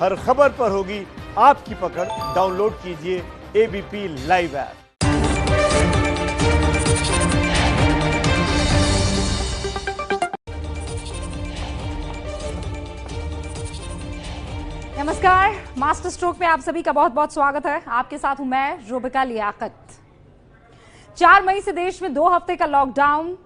हर खबर पर होगी आपकी पकड़। डाउनलोड कीजिए एबीपी लाइव ऐप। नमस्कार, मास्टर स्ट्रोक में आप सभी का बहुत बहुत स्वागत है। आपके साथ हूं मैं रुबिका लियाकत। 4 मई से देश में 2 हफ्ते का लॉकडाउन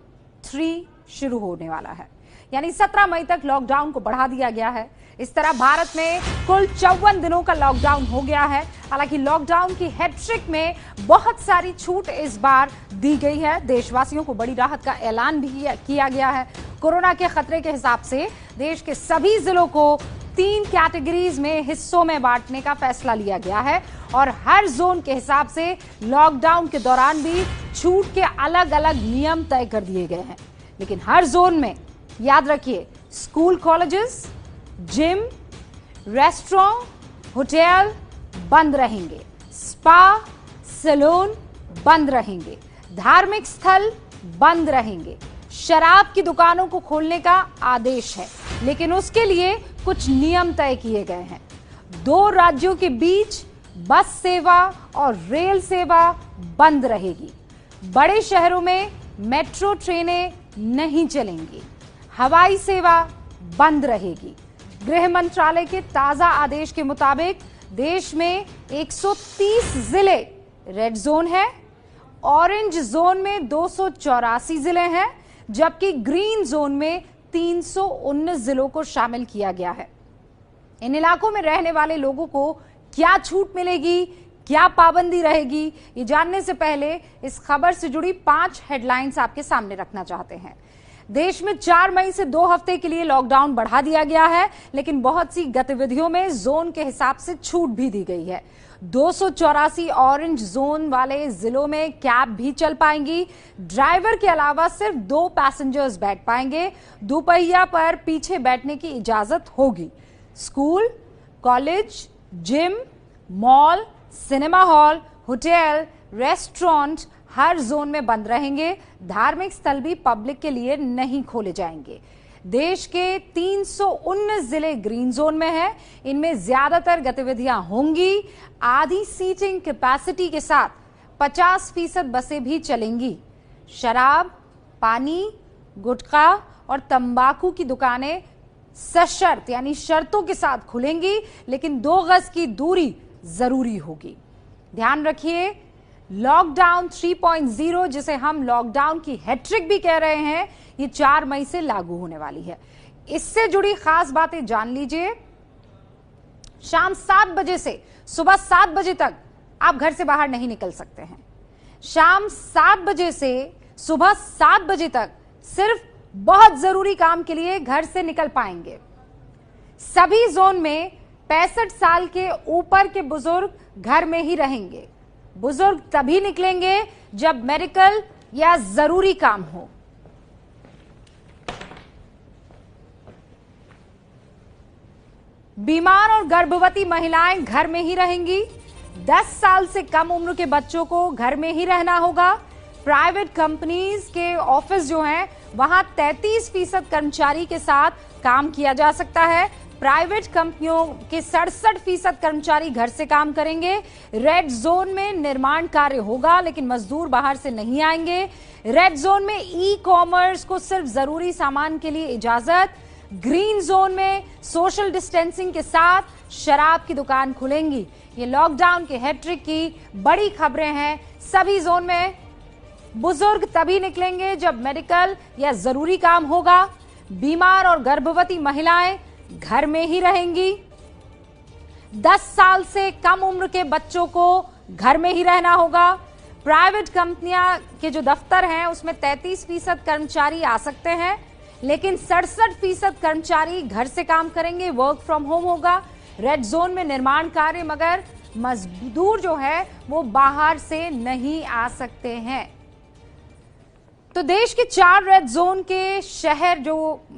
3 शुरू होने वाला है, यानी 17 मई तक लॉकडाउन को बढ़ा दिया गया है। इस तरह भारत में कुल 54 दिनों का लॉकडाउन हो गया है। हालांकि लॉकडाउन की हैट्रिक में बहुत सारी छूट इस बार दी गई है। देशवासियों को बड़ी राहत का ऐलान भी किया गया है। कोरोना के खतरे के हिसाब से देश के सभी जिलों को 3 कैटेगरीज में हिस्सों में बांटने का फैसला लिया गया है और हर जोन के हिसाब से लॉकडाउन के दौरान भी छूट के अलग अलग नियम तय कर दिए गए हैं। लेकिन हर जोन में याद रखिए, school, colleges, gym, restaurant, hotel बंद रहेंगे, स्पा, सैलून बंद रहेंगे, धार्मिक स्थल बंद रहेंगे, शराब की दुकानों को खोलने का आदेश है, लेकिन उसके लिए कुछ नियम तय किए गए हैं। 2 राज्यों के बीच बस सेवा और रेल सेवा बंद रहेगी। बड़े शहरों में मेट्रो ट्रेनें नहीं चलेंगी। हवाई सेवा बंद रहेगी। गृह मंत्रालय के ताजा आदेश के मुताबिक देश में 130 जिले रेड जोन है, ऑरेंज जोन में 284 जिले हैं, जबकि ग्रीन जोन में 319 जिलों को शामिल किया गया है। इन इलाकों में रहने वाले लोगों को क्या छूट मिलेगी, क्या पाबंदी रहेगी, ये जानने से पहले इस खबर से जुड़ी 5 हेडलाइंस आपके सामने रखना चाहते हैं। देश में 4 मई से 2 हफ्ते के लिए लॉकडाउन बढ़ा दिया गया है, लेकिन बहुत सी गतिविधियों में जोन के हिसाब से छूट भी दी गई है। 284 ऑरेंज जोन वाले जिलों में कैब भी चल पाएंगी। ड्राइवर के अलावा सिर्फ 2 पैसेंजर्स बैठ पाएंगे। दोपहिया पर पीछे बैठने की इजाजत होगी। School, college, gym, mall, cinema hall, hotel, restaurant हर जोन में बंद रहेंगे। धार्मिक स्थल भी पब्लिक के लिए नहीं खोले जाएंगे। देश के 319 जिले ग्रीन जोन में हैं। इनमें ज्यादातर गतिविधियां होंगी। आधी सीटिंग कैपेसिटी के साथ 50% बसें भी चलेंगी। शराब, पानी, गुटखा और तंबाकू की दुकानें सशर्त यानी शर्तों के साथ खुलेंगी, लेकिन 2 गज की दूरी जरूरी होगी। ध्यान रखिए, लॉकडाउन 3.0, जिसे हम लॉकडाउन की हैट्रिक भी कह रहे हैं, ये 4 मई से लागू होने वाली है। इससे जुड़ी खास बातें जान लीजिए। शाम 7 बजे से सुबह 7 बजे तक आप घर से बाहर नहीं निकल सकते हैं। शाम 7 बजे से सुबह 7 बजे तक सिर्फ बहुत जरूरी काम के लिए घर से निकल पाएंगे। सभी जोन में 65 साल के ऊपर के बुजुर्ग घर में ही रहेंगे। बुजुर्ग तभी निकलेंगे जब मेडिकल या जरूरी काम हो। बीमार और गर्भवती महिलाएं घर में ही रहेंगी। 10 साल से कम उम्र के बच्चों को घर में ही रहना होगा। प्राइवेट कंपनीज के ऑफिस जो हैं, वहां 33% कर्मचारी के साथ काम किया जा सकता है। प्राइवेट कंपनियों के 67% कर्मचारी घर से काम करेंगे। रेड जोन में निर्माण कार्य होगा, लेकिन मजदूर बाहर से नहीं आएंगे। रेड जोन में ई कॉमर्स को सिर्फ जरूरी सामान के लिए इजाजत। ग्रीन जोन में सोशल डिस्टेंसिंग के साथ शराब की दुकान खुलेंगी। ये लॉकडाउन के हैट्रिक की बड़ी खबरें हैं। सभी जोन में बुजुर्ग तभी निकलेंगे जब मेडिकल या जरूरी काम होगा। बीमार और गर्भवती महिलाएं घर में ही रहेंगी। 10 साल से कम उम्र के बच्चों को घर में ही रहना होगा। प्राइवेट कंपनियां के जो दफ्तर हैं, उसमें 33% कर्मचारी आ सकते हैं, लेकिन 67% कर्मचारी घर से काम करेंगे। वर्क फ्रॉम होम होगा। रेड जोन में निर्माण कार्य, मगर मजदूर जो है वो बाहर से नहीं आ सकते हैं। तो देश के 4 रेड जोन के शहर जो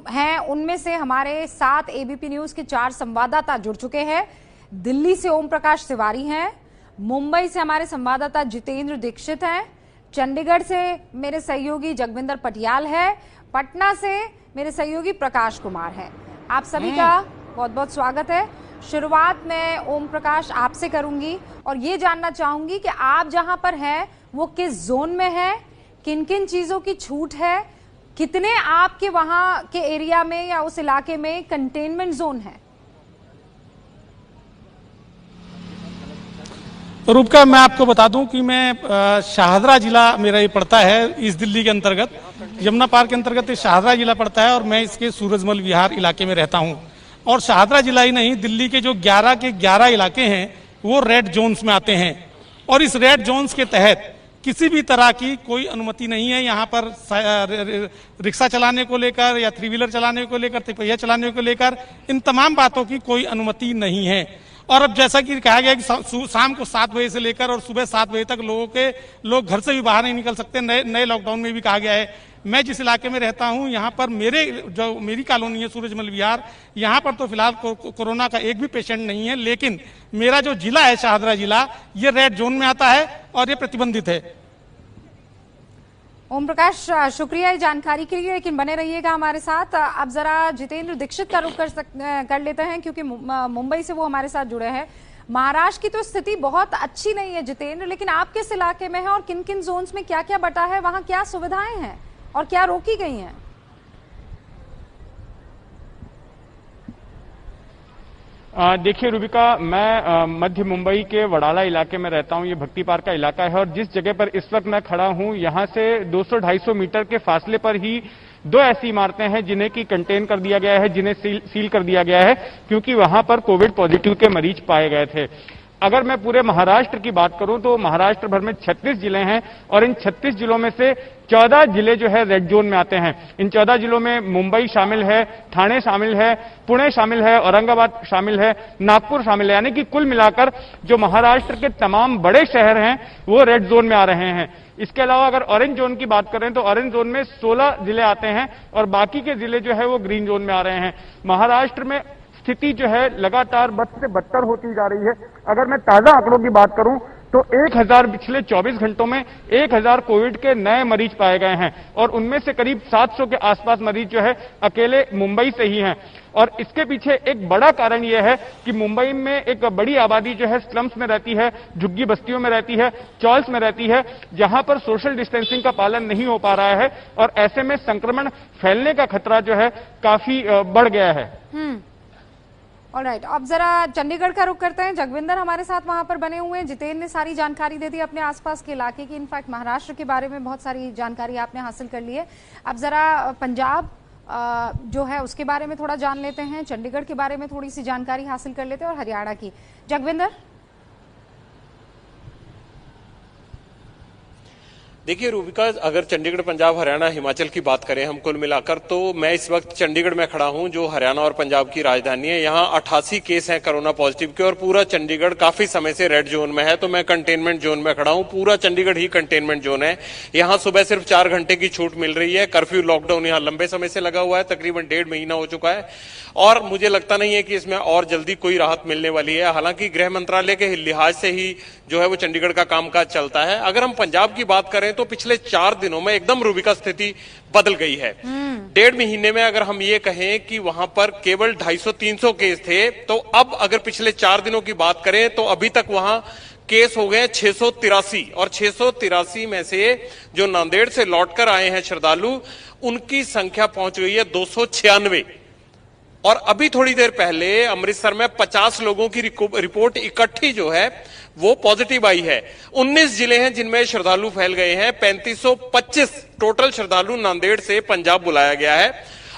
हैं, उनमें से हमारे साथ एबीपी न्यूज के 4 संवाददाता जुड़ चुके हैं। दिल्ली से ओम प्रकाश तिवारी हैं, मुंबई से हमारे संवाददाता जितेंद्र दीक्षित हैं, चंडीगढ़ से मेरे सहयोगी जगविंदर पटियाल है, पटना से मेरे सहयोगी प्रकाश कुमार हैं। आप सभी का बहुत बहुत स्वागत है। शुरुआत मैं ओम प्रकाश आपसे करूंगी और ये जानना चाहूंगी कि आप जहां पर हैं वो किस जोन में है, किन किन चीजों की छूट है, कितने आपके वहां के एरिया में या उस इलाके में कंटेनमेंट जोन है? रूपका, मैं आपको बता दूं कि मैं शाहदरा जिला मेरा ये पड़ता है इस दिल्ली के अंतर्गत, यमुना पार्क के अंतर्गत ये शाहदरा जिला पड़ता है और मैं इसके सूरजमल विहार इलाके में रहता हूं। और शाहदरा जिला ही नहीं, दिल्ली के जो 11 के 11 इलाके हैं वो रेड जोन्स में आते हैं और इस रेड जोन्स के तहत किसी भी तरह की कोई अनुमति नहीं है। यहाँ पर रिक्शा चलाने को लेकर या 3 व्हीलर चलाने को लेकर, तिपहिया चलाने को लेकर, इन तमाम बातों की कोई अनुमति नहीं है। और अब जैसा कि कहा गया कि शाम को 7 बजे से लेकर और सुबह 7 बजे तक लोग घर से भी बाहर नहीं निकल सकते। नए लॉकडाउन में भी कहा गया है। मैं जिस इलाके में रहता हूं, यहाँ पर मेरी कॉलोनी है सूरजमल विहार, यहाँ पर तो फिलहाल कोरोना का एक भी पेशेंट नहीं है, लेकिन मेरा जो जिला है शाहदरा जिला, ये रेड जोन में आता है और ये प्रतिबंधित है। ओम प्रकाश, शुक्रिया इस जानकारी के लिए, लेकिन बने रहिएगा हमारे साथ। अब जरा जितेंद्र दीक्षित का रुख कर लेते हैं क्योंकि मुंबई से वो हमारे साथ जुड़े हैं। महाराष्ट्र की तो स्थिति बहुत अच्छी नहीं है जितेंद्र, लेकिन आप किस इलाके में हैं और किन किन जोन्स में क्या क्या बटा है, वहां क्या सुविधाएं हैं और क्या रोकी गई हैं? देखिए रूबिका, मैं मध्य मुंबई के वडाला इलाके में रहता हूं। ये भक्ति पार्क का इलाका है और जिस जगह पर इस वक्त मैं खड़ा हूं, यहां से 200-250 मीटर के फासले पर ही 2 ऐसी इमारतें हैं जिन्हें की कंटेन कर दिया गया है, जिन्हें सील कर दिया गया है, क्योंकि वहां पर कोविड पॉजिटिव के मरीज पाए गए थे। अगर मैं पूरे महाराष्ट्र की बात करूं तो महाराष्ट्र भर में 36 जिले हैं और इन 36 जिलों में से 14 जिले जो है रेड जोन में आते हैं। इन 14 जिलों में मुंबई शामिल है, ठाणे शामिल है, पुणे शामिल है, औरंगाबाद शामिल है, नागपुर शामिल है, यानी कि कुल मिलाकर जो महाराष्ट्र के तमाम बड़े शहर हैं वो रेड जोन में आ रहे हैं। इसके अलावा अगर ऑरेंज जोन की बात करें तो ऑरेंज जोन में 16 जिले आते हैं और बाकी के जिले जो है वो ग्रीन जोन में आ रहे हैं। महाराष्ट्र में स्थिति जो है लगातार बद से बदतर होती जा रही है। अगर मैं ताजा आंकड़ों की बात करूं तो 1000 पिछले 24 घंटों में 1000 कोविड के नए मरीज पाए गए हैं और उनमें से करीब 700 के आसपास मरीज जो है अकेले मुंबई से ही हैं। और इसके पीछे एक बड़ा कारण यह है कि मुंबई में एक बड़ी आबादी जो है स्लम्स में रहती है, झुग्गी बस्तियों में रहती है, चॉल्स में रहती है, जहां पर सोशल डिस्टेंसिंग का पालन नहीं हो पा रहा है और ऐसे में संक्रमण फैलने का खतरा जो है काफी बढ़ गया है। ऑलराइट, अब जरा चंडीगढ़ का रुख करते हैं। जगविंदर हमारे साथ वहां पर बने हुए हैं। जितेंद्र ने सारी जानकारी दे दी अपने आसपास के इलाके की, इनफैक्ट महाराष्ट्र के बारे में बहुत सारी जानकारी आपने हासिल कर ली है। अब जरा पंजाब जो है उसके बारे में थोड़ा जान लेते हैं, चंडीगढ़ के बारे में थोड़ी सी जानकारी हासिल कर लेते हैं और हरियाणा की। जगविंदर, देखिए रूबिका, अगर चंडीगढ़, पंजाब, हरियाणा, हिमाचल की बात करें हम कुल मिलाकर, तो मैं इस वक्त चंडीगढ़ में खड़ा हूं जो हरियाणा और पंजाब की राजधानी है। यहां 88 केस हैं कोरोना पॉजिटिव के और पूरा चंडीगढ़ काफी समय से रेड जोन में है। तो मैं कंटेनमेंट जोन में खड़ा हूं, पूरा चंडीगढ़ ही कंटेनमेंट जोन है। यहां सुबह सिर्फ 4 घंटे की छूट मिल रही है। कर्फ्यू लॉकडाउन यहां लंबे समय से लगा हुआ है, तकरीबन 1.5 महीना हो चुका है और मुझे लगता नहीं है कि इसमें और जल्दी कोई राहत मिलने वाली है। हालांकि गृह मंत्रालय के लिहाज से ही जो है वो चंडीगढ़ का कामकाज चलता है। अगर हम पंजाब की बात करें तो पिछले 4 दिनों में एकदम रूबिका स्थिति बदल गई है। 1.5 महीने में अगर हम ये कहें कि वहां पर केवल 250-300 केस थे, तो अब अगर पिछले 4 दिनों की बात करें तो अभी तक वहां केस हो गए 683 और 683 में से जो नांदेड़ से लौटकर आए हैं श्रद्धालु, उनकी संख्या पहुंच गई है 296। और अभी थोड़ी देर पहले अमृतसर में 50 लोगों की रिपोर्ट इकट्ठी जो है वो पॉजिटिव आई है। 19 जिले हैं जिनमें श्रद्धालु फैल गए हैं। 3525 टोटल श्रद्धालु नांदेड़ से पंजाब बुलाया गया है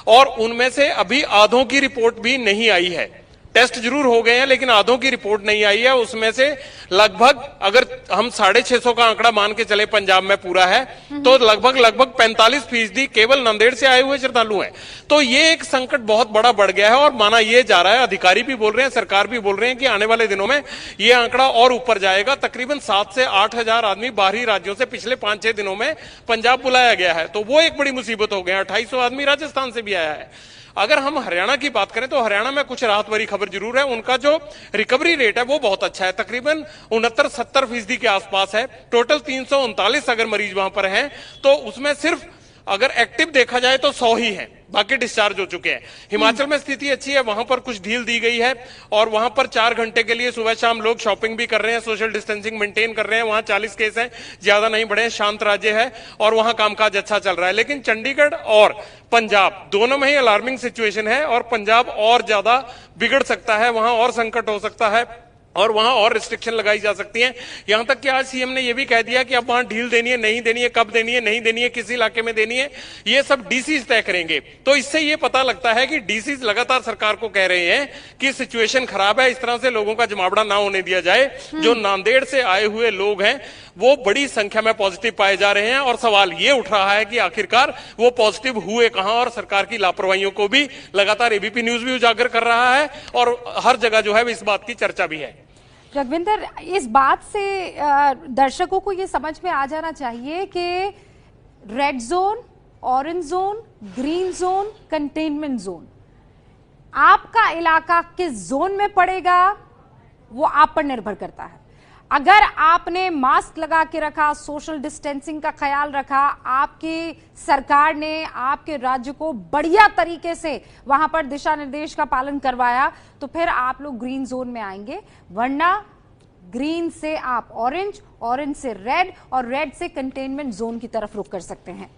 और उनमें से अभी आधों की रिपोर्ट भी नहीं आई है। टेस्ट जरूर हो गए हैं लेकिन आधों की रिपोर्ट नहीं आई है। उसमें से लगभग, अगर हम 650 का आंकड़ा मान के चले पंजाब में पूरा है, तो लगभग 45% केवल नांदेड़ से आए हुए श्रद्धालु हैं। तो ये एक संकट बहुत बड़ा बढ़ गया है और माना ये जा रहा है, अधिकारी भी बोल रहे हैं, सरकार भी बोल रहे हैं कि आने वाले दिनों में ये आंकड़ा और ऊपर जाएगा। तकरीबन 7 से 8 हजार आदमी बाहरी राज्यों से पिछले 5-6 दिनों में पंजाब बुलाया गया है, तो वो एक बड़ी मुसीबत हो गया। 2800 आदमी राजस्थान से भी आया है। अगर हम हरियाणा की बात करें तो हरियाणा में कुछ राहत भरी खबर जरूर है। उनका जो रिकवरी रेट है वो बहुत अच्छा है, तकरीबन 69-70% के आसपास है। टोटल 339 अगर मरीज वहां पर हैं तो उसमें सिर्फ अगर एक्टिव देखा जाए तो 100 ही हैं, बाकी डिस्चार्ज हो चुके हैं। हिमाचल में स्थिति अच्छी है, वहां पर कुछ ढील दी गई है और वहां पर 4 घंटे के लिए सुबह शाम लोग शॉपिंग भी कर रहे हैं, सोशल डिस्टेंसिंग मेंटेन कर रहे हैं। वहां 40 केस हैं, ज्यादा नहीं बढ़े, शांत राज्य है और वहां कामकाज अच्छा चल रहा है। लेकिन चंडीगढ़ और पंजाब दोनों में ही अलार्मिंग सिचुएशन है और पंजाब और ज्यादा बिगड़ सकता है, वहां और संकट हो सकता है और वहां और रिस्ट्रिक्शन लगाई जा सकती हैं। यहां तक कि आज सीएम ने यह भी कह दिया कि अब वहां ढील देनी है, नहीं देनी है, कब देनी है, नहीं देनी है, किस इलाके में देनी है, ये सब डीसीज तय करेंगे। तो इससे ये पता लगता है कि डीसीज लगातार सरकार को कह रहे हैं कि सिचुएशन खराब है, इस तरह से लोगों का जमावड़ा ना होने दिया जाए। जो नांदेड़ से आए हुए लोग हैं वो बड़ी संख्या में पॉजिटिव पाए जा रहे हैं और सवाल ये उठ रहा है कि आखिरकार वो पॉजिटिव हुए कहां, और सरकार की लापरवाहियों को भी लगातार एबीपी न्यूज भी उजागर कर रहा है और हर जगह जो है इस बात की चर्चा भी है। रघविंदर, इस बात से दर्शकों को ये समझ में आ जाना चाहिए कि red zone, orange zone, green zone, containment zone, आपका इलाका किस जोन में पड़ेगा वो आप पर निर्भर करता है। अगर आपने मास्क लगा के रखा, सोशल डिस्टेंसिंग का ख्याल रखा, आपकी सरकार ने आपके राज्य को बढ़िया तरीके से वहां पर दिशा निर्देश का पालन करवाया, तो फिर आप लोग ग्रीन जोन में आएंगे। वरना ग्रीन से आप ऑरेंज, ऑरेंज से रेड और रेड से कंटेनमेंट जोन की तरफ रुख कर सकते हैं।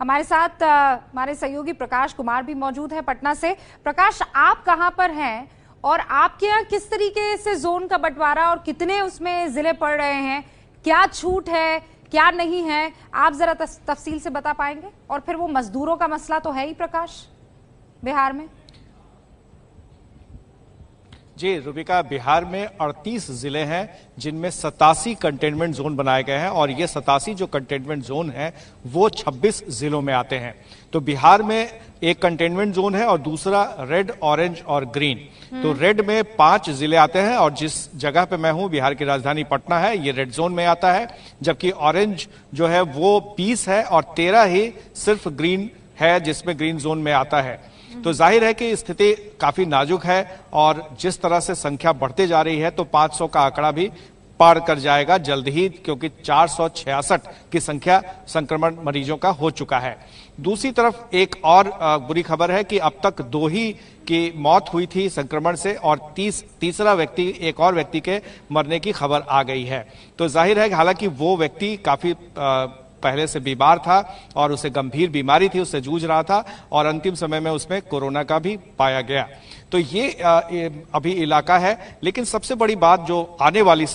हमारे साथ हमारे सहयोगी प्रकाश कुमार भी मौजूद है पटना से। प्रकाश, आप कहां पर हैं और आपके यहाँ किस तरीके से जोन का बंटवारा और कितने उसमें जिले पड़ रहे हैं, क्या छूट है, क्या नहीं है, आप जरा तफसील से बता पाएंगे? और फिर वो मजदूरों का मसला तो है ही प्रकाश बिहार में। जी रूबिका, बिहार में 38 जिले हैं जिनमें 87 कंटेनमेंट जोन बनाए गए हैं और ये 87 जो कंटेनमेंट जोन हैं वो 26 जिलों में आते हैं। तो बिहार में एक कंटेनमेंट जोन है और दूसरा रेड, ऑरेंज और ग्रीन। तो रेड में 5 जिले आते हैं और जिस जगह पे मैं हूं, बिहार की राजधानी पटना है, ये रेड जोन में आता है, जबकि ऑरेंज जो है वो 20 है और 13 ही सिर्फ ग्रीन है जिसमें ग्रीन जोन में आता है। तो जाहिर है कि स्थिति काफी नाजुक है और जिस तरह से संख्या बढ़ते जा रही है तो 500 का आंकड़ा भी पार कर जाएगा जल्द ही, क्योंकि 466 की संख्या संक्रमण मरीजों का हो चुका है। दूसरी तरफ एक और बुरी खबर है कि अब तक 2 ही की मौत हुई थी संक्रमण से और तीसरा व्यक्ति, एक और व्यक्ति के मरने की खबर आ गई है। तो जाहिर है कि हालांकि वो व्यक्ति काफी पहले से बीमार था और उसे गंभीर बीमारी थी, उससे जूझ रहा था और अंतिम समय में उसमें कोरोना का भी पाया गया। तो ये अभी इलाका है। लेकिन सबसे बड़ी बात जो आने वाले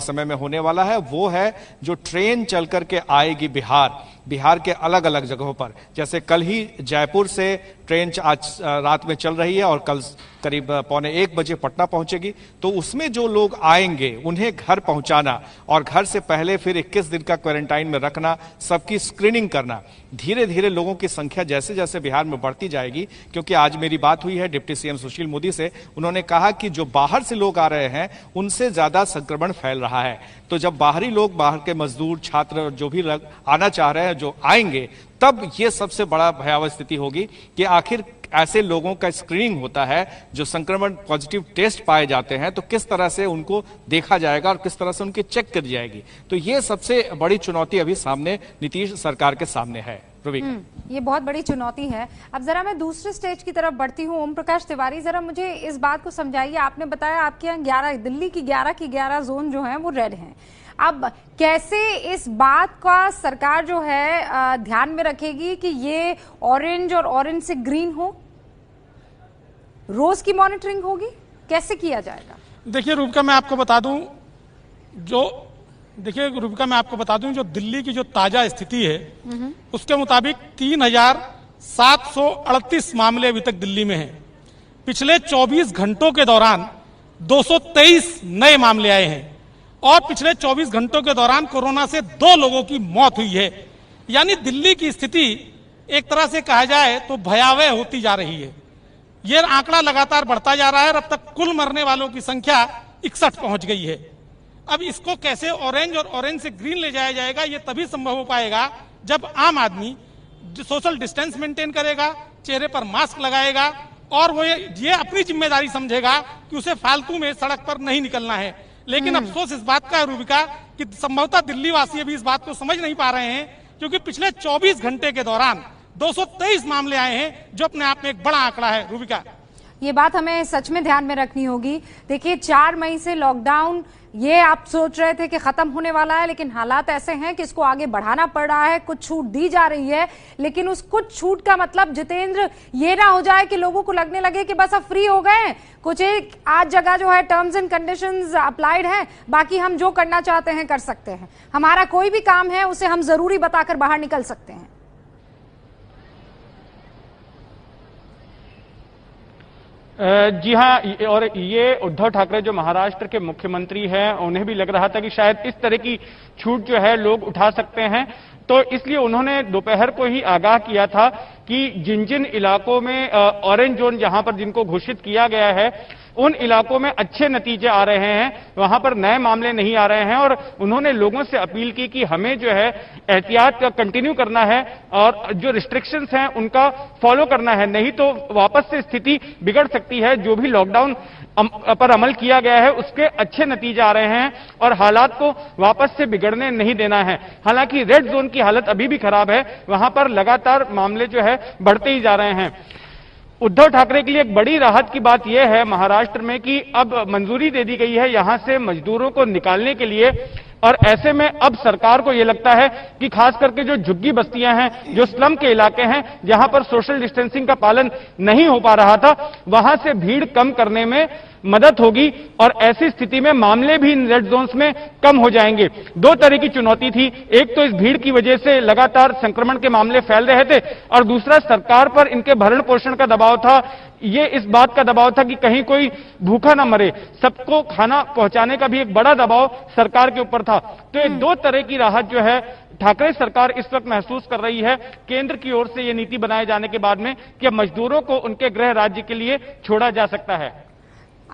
समय में होने वाला है वो है जो ट्रेन चल करके आएगी बिहार के अलग अलग जगहों पर। जैसे कल ही जयपुर से ट्रेन आज रात में चल रही है और कल करीब 1:15 बजे पटना पहुंचेगी। तो उसमें जो लोग आएंगे उन्हें घर पहुंचाना और घर से पहले फिर 21 दिन का क्वारंटाइन में रखना, सबकी स्क्रीनिंग करना, धीरे धीरे लोगों की संख्या जैसे जैसे बिहार में बढ़ती जाएगी। क्योंकि आज मेरी बात हुई है डिप्टी सीएम सुशील मोदी से, उन्होंने कहा कि जो बाहर से लोग आ रहे हैं उनसे ज्यादा संक्रमण फैल रहा है। तो जब बाहरी लोग, बाहर के मजदूर, छात्र जो भी आना चाह रहे हैं, जो आएंगे, तब ये सबसे बड़ा भयावह स्थिति होगी कि आखिर ऐसे लोगों का स्क्रीनिंग होता है जो संक्रमण पॉजिटिव टेस्ट पाए जाते हैं, तो किस तरह से उनको देखा जाएगा और किस तरह से उनकी चेक करी जाएगी। तो ये सबसे बड़ी चुनौती अभी सामने नीतीश सरकार के सामने है। ये बहुत बड़ी चुनौती है। अब जरा मैं दूसरे स्टेज की तरफ बढ़ती हूँ। ओम प्रकाश तिवारी, जरा मुझे इस बात को समझाइए। आपने बताया आपके यहाँ 11, दिल्ली की 11 जोन जो है वो रेड हैं। अब कैसे इस बात का सरकार जो है ध्यान में रखेगी कि ये ऑरेंज और ऑरेंज से ग्रीन हो? रोज की मॉनिटरिंग होगी, कैसे किया जाएगा? देखिए रूबिका, मैं आपको बता दूं जो दिल्ली की जो ताजा स्थिति है उसके मुताबिक 3738 मामले अभी तक दिल्ली में हैं। पिछले 24 घंटों के दौरान 223 नए मामले आए हैं और पिछले 24 घंटों के दौरान कोरोना से 2 लोगों की मौत हुई है। यानी दिल्ली की स्थिति एक तरह से कहा जाए तो भयावह होती जा रही है। यह आंकड़ा लगातार बढ़ता जा रहा है और अब तक कुल मरने वालों की संख्या 61 पहुंच गई है। अब इसको कैसे ऑरेंज और ऑरेंज से ग्रीन ले जाया जाएगा, यह तभी संभव हो पाएगा जब आम आदमी सोशल डिस्टेंस मेंटेन करेगा, चेहरे पर मास्क लगाएगा और वो ये अपनी जिम्मेदारी समझेगा कि उसे फालतू में सड़क पर नहीं निकलना है। लेकिन अफसोस इस बात का है रूबिका कि संभवतः दिल्ली वासी अभी इस बात को समझ नहीं पा रहे हैं क्योंकि पिछले 24 घंटे के दौरान 223 मामले आए हैं, जो अपने आप में एक बड़ा आंकड़ा है। रूबिका, ये बात हमें सच में ध्यान में रखनी होगी। देखिए 4 मई से लॉकडाउन, ये आप सोच रहे थे कि खत्म होने वाला है, लेकिन हालात ऐसे हैं कि इसको आगे बढ़ाना पड़ रहा है। कुछ छूट दी जा रही है, लेकिन उस कुछ छूट का मतलब जितेंद्र ये ना हो जाए कि लोगों को लगने लगे कि बस अब फ्री हो गए। कुछ एक आज जगह जो है टर्म्स एंड कंडीशंस अप्लाइड हैं, बाकी हम जो करना चाहते हैं कर सकते हैं। हमारा कोई भी काम है उसे हम जरूरी बताकर बाहर निकल सकते हैं। जी हाँ, और ये उद्धव ठाकरे जो महाराष्ट्र के मुख्यमंत्री हैं, उन्हें भी लग रहा था कि शायद इस तरह की छूट जो है लोग उठा सकते हैं, तो इसलिए उन्होंने दोपहर को ही आगाह किया था कि जिन जिन इलाकों में ऑरेंज जोन जहां पर जिनको घोषित किया गया है, उन इलाकों में अच्छे नतीजे आ रहे हैं, वहां पर नए मामले नहीं आ रहे हैं। और उन्होंने लोगों से अपील की कि हमें जो है एहतियात कंटिन्यू करना है और जो रिस्ट्रिक्शंस हैं उनका फॉलो करना है, नहीं तो वापस से स्थिति बिगड़ सकती है। जो भी लॉकडाउन पर अमल किया गया है उसके अच्छे नतीजे आ रहे हैं और हालात को वापस से बिगड़ने नहीं देना है। हालांकि रेड जोन की हालत अभी भी खराब है, वहां पर लगातार मामले जो है बढ़ते ही जा रहे हैं। उद्धव ठाकरे के लिए एक बड़ी राहत की बात यह है महाराष्ट्र में कि अब मंजूरी दे दी गई है यहां से मजदूरों को निकालने के लिए, और ऐसे में अब सरकार को यह लगता है कि खास करके जो झुग्गी बस्तियां हैं, जो स्लम के इलाके हैं, जहां पर सोशल डिस्टेंसिंग का पालन नहीं हो पा रहा था, वहां से भीड़ कम करने में मदद होगी और ऐसी स्थिति में मामले भी इन रेड जोन्स में कम हो जाएंगे। 2 तरह की चुनौती थी, एक तो इस भीड़ की वजह से लगातार संक्रमण के मामले फैल रहे थे, और दूसरा सरकार पर इनके भरण पोषण का दबाव था। ये इस बात का दबाव था कि कहीं कोई भूखा ना मरे, सबको खाना पहुंचाने का भी एक बड़ा दबाव सरकार के ऊपर था। तो ये 2 तरह की राहत जो है ठाकरे सरकार इस वक्त महसूस कर रही है केंद्र की ओर से ये नीति बनाए जाने के बाद में कि मजदूरों को उनके गृह राज्य के लिए छोड़ा जा सकता है।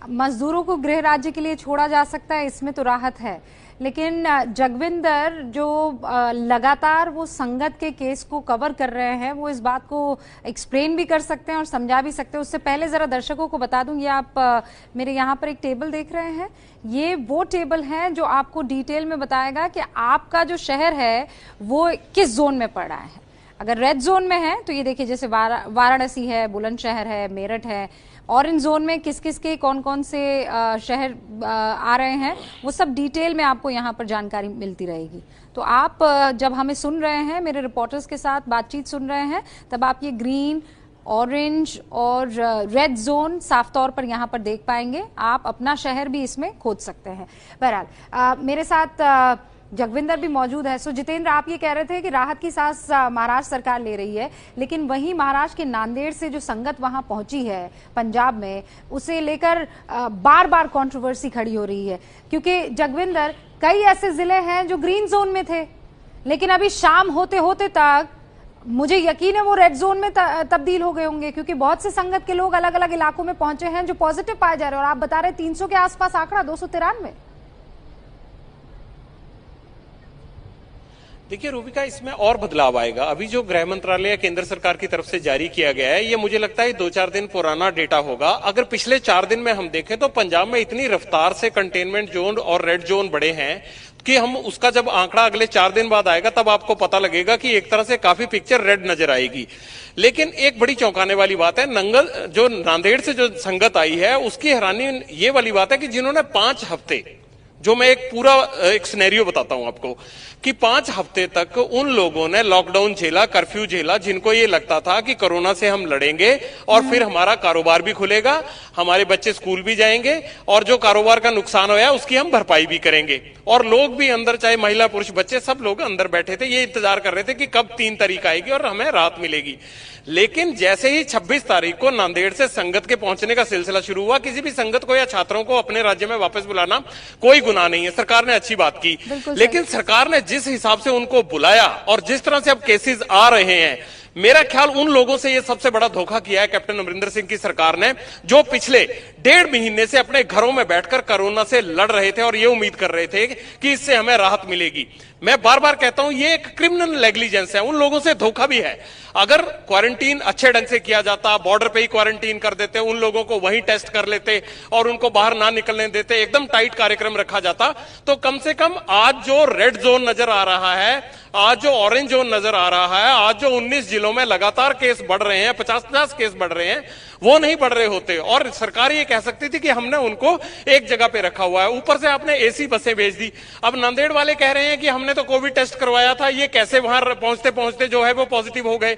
मजदूरों को गृह राज्य के लिए छोड़ा जा सकता है, इसमें तो राहत है। लेकिन जगविंदर, जो लगातार वो संगत के केस को कवर कर रहे हैं, वो इस बात को एक्सप्लेन भी कर सकते हैं और समझा भी सकते हैं। उससे पहले जरा दर्शकों को बता दूं, ये आप मेरे यहाँ पर एक टेबल देख रहे हैं, ये वो टेबल है जो आपको डिटेल में बताएगा कि आपका जो शहर है वो किस जोन में पड़ रहा है। अगर रेड जोन में है तो ये देखिए, जैसे वाराणसी है, बुलंदशहर है, मेरठ है। ऑरेंज जोन में किस किस के कौन कौन से शहर आ रहे हैं, वो सब डिटेल में आपको यहाँ पर जानकारी मिलती रहेगी। तो आप जब हमें सुन रहे हैं, मेरे रिपोर्टर्स के साथ बातचीत सुन रहे हैं, तब आप ये ग्रीन, ऑरेंज और रेड जोन साफ तौर पर यहाँ पर देख पाएंगे। आप अपना शहर भी इसमें खोज सकते हैं। बहरहाल मेरे साथ जगविंदर भी मौजूद है। सो जितेंद्र, आप ये कह रहे थे कि राहत की सांस महाराष्ट्र सरकार ले रही है, लेकिन वहीं महाराष्ट्र के नांदेड़ से जो संगत वहां पहुंची है पंजाब में, उसे लेकर बार बार कंट्रोवर्सी खड़ी हो रही है। क्योंकि जगविंदर, कई ऐसे जिले हैं जो ग्रीन जोन में थे, लेकिन अभी शाम होते होते तक मुझे यकीन है वो रेड जोन में तब्दील हो गए होंगे, क्योंकि बहुत से संगत के लोग अलग अलग इलाकों में पहुंचे हैं जो पॉजिटिव पाए जा रहे हैं। और आप बता रहे 300 के आसपास आंकड़ा, 293। देखिए रूबिका, इसमें और बदलाव आएगा। अभी जो गृह मंत्रालय या केंद्र सरकार की तरफ से जारी किया गया है, ये मुझे लगता है 2-4 दिन पुराना डेटा होगा। अगर पिछले 4 दिन में हम देखें तो पंजाब में इतनी रफ्तार से कंटेनमेंट जोन और रेड जोन बढ़े हैं कि हम उसका जब आंकड़ा अगले 4 दिन बाद आएगा तब आपको पता लगेगा कि एक तरह से काफी पिक्चर रेड नजर आएगी। लेकिन एक बड़ी चौंकाने वाली बात है, जो नांदेड़ से जो संगत आई है उसकी हैरानी ये वाली बात है कि जिन्होंने 5 हफ्ते, जो मैं एक सिनेरियो बताता हूं आपको, कि 5 हफ्ते तक उन लोगों ने लॉकडाउन झेला, कर्फ्यू झेला, जिनको ये लगता था कि कोरोना से हम लड़ेंगे और फिर हमारा कारोबार भी खुलेगा, हमारे बच्चे स्कूल भी जाएंगे और जो कारोबार का नुकसान होया उसकी हम भरपाई भी करेंगे। और लोग भी अंदर, चाहे महिला पुरुष बच्चे, सब लोग अंदर बैठे थे, ये इंतजार कर रहे थे कि कब 3 तारीख आएगी और हमें राहत मिलेगी। लेकिन जैसे ही 26 तारीख को नांदेड़ से संगत के पहुंचने का सिलसिला शुरू हुआ, किसी भी संगत को या छात्रों को अपने राज्य में वापस बुलाना कोई गुनाह नहीं है, सरकार ने अच्छी बात की। लेकिन सरकार ने जिस हिसाब से उनको बुलाया और जिस तरह से अब केसेस आ रहे हैं, मेरा ख्याल उन लोगों से यह सबसे बड़ा धोखा किया है कैप्टन अमरिंदर सिंह की सरकार ने, जो पिछले 1.5 महीने से अपने घरों में बैठकर कोरोना से लड़ रहे थे और ये उम्मीद कर रहे थे कि इससे हमें राहत मिलेगी। मैं बार बार कहता हूं ये एक क्रिमिनल नेग्लिजेंस है, उन लोगों से धोखा भी है। अगर क्वारंटीन अच्छे ढंग से किया जाता, बॉर्डर पे ही क्वारंटीन कर देते, उन लोगों को वहीं टेस्ट कर लेते और उनको बाहर ना निकलने देते, एकदम टाइट कार्यक्रम रखा जाता, तो कम से कम आज जो रेड जोन नजर आ रहा है, आज जो ऑरेंज जोन नजर आ रहा है, आज जो 19 जिलों में लगातार केस बढ़ रहे हैं, 50-50 केस बढ़ रहे हैं, वो नहीं बढ़ रहे होते और सरकार ये कह सकती थी कि हमने उनको एक जगह पे रखा हुआ है। ऊपर से आपने एसी बसें भेज दी। अब नांदेड़ वाले कह रहे हैं कि हमने तो कोविड टेस्ट करवाया था, ये कैसे वहां पहुंचते पहुंचते जो है वो पॉजिटिव हो गए।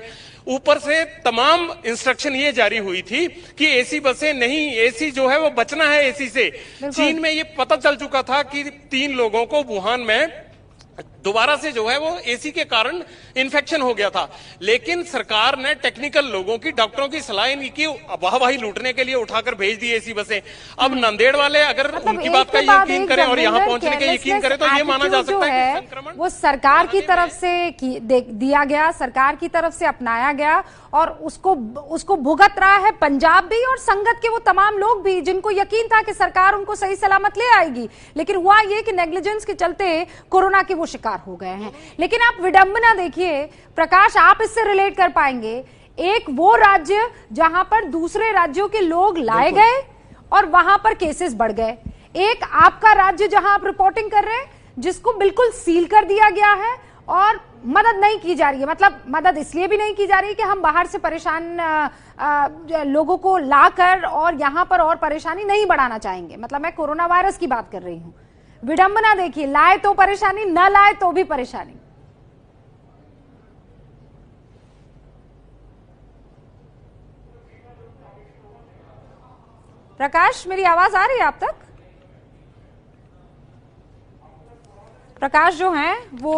ऊपर से तमाम इंस्ट्रक्शन ये जारी हुई थी कि एसी बसें नहीं, एसी जो है वो बचना है एसी से। चीन में ये पता चल चुका था कि 3 लोगों को वुहान में दोबारा से जो है वो एसी के कारण इन्फेक्शन हो गया था, लेकिन सरकार ने टेक्निकल लोगों की, डॉक्टरों की सलाह नहीं की, वाहवाही लूटने के लिए उठाकर भेज दी एसी बसें। अब नांदेड़ वाले अगर उनकी बात का यकीन करें और यहां पहुंचने के यकीन करें तो ये माना जा सकता है कि संक्रमण वो सरकार की तरफ से दिया गया, सरकार की तरफ से अपनाया गया और उसको भुगत रहा है पंजाब भी और संगत के वो तमाम लोग भी, जिनको यकीन था कि सरकार उनको सही सलामत ले आएगी। लेकिन हुआ ये कि नेग्लिजेंस के चलते कोरोना के वो शिकार हो गए हैं। लेकिन आप विडंबना देखिए प्रकाश, आप इससे रिलेट कर पाएंगे, एक वो राज्य जहां पर दूसरे राज्यों के लोग लाए गए और वहां पर केसेस बढ़ गए, एक आपका राज्य जहां आप रिपोर्टिंग कर रहे हैं जिसको बिल्कुल सील कर दिया गया है और मदद नहीं की जा रही है। मतलब मदद इसलिए भी नहीं की जा रही है कि हम बाहर से परेशान लोगों को लाकर और यहां पर और परेशानी नहीं बढ़ाना चाहेंगे। मतलब मैं कोरोना वायरस की बात कर रही हूं। विडंबना देखिए, लाए तो परेशानी, न लाए तो भी परेशानी। प्रकाश, मेरी आवाज आ रही है आप तक? प्रकाश जो हैं वो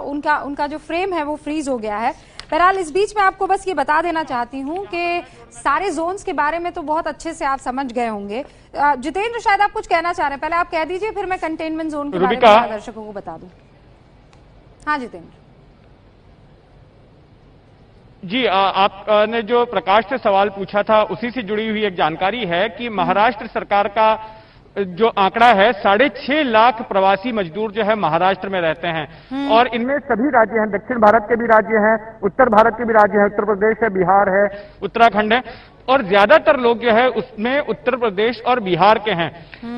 उनका जो फ्रेम है वो फ्रीज हो गया है। बहरहाल इस बीच में आपको बस ये बता देना चाहती हूँ कि सारे जोन्स के बारे में तो बहुत अच्छे से आप समझ गए होंगे। जितेंद्र शायद आप कुछ कहना चाह रहे हैं, पहले आप कह दीजिए फिर मैं कंटेनमेंट जोन के बारे में दर्शकों को बता दूं। हाँ जितेंद्र जी, आपने जो प्रकाश से सवाल पूछा था उसी से जुड़ी हुई एक जानकारी है कि महाराष्ट्र सरकार का जो आंकड़ा है 6.5 लाख प्रवासी मजदूर जो है महाराष्ट्र में रहते हैं और इनमें सभी राज्य हैं, दक्षिण भारत के भी राज्य हैं, उत्तर भारत के भी राज्य हैं, उत्तर प्रदेश है, बिहार है, उत्तराखंड है और ज्यादातर लोग जो है उसमें उत्तर प्रदेश और बिहार के हैं।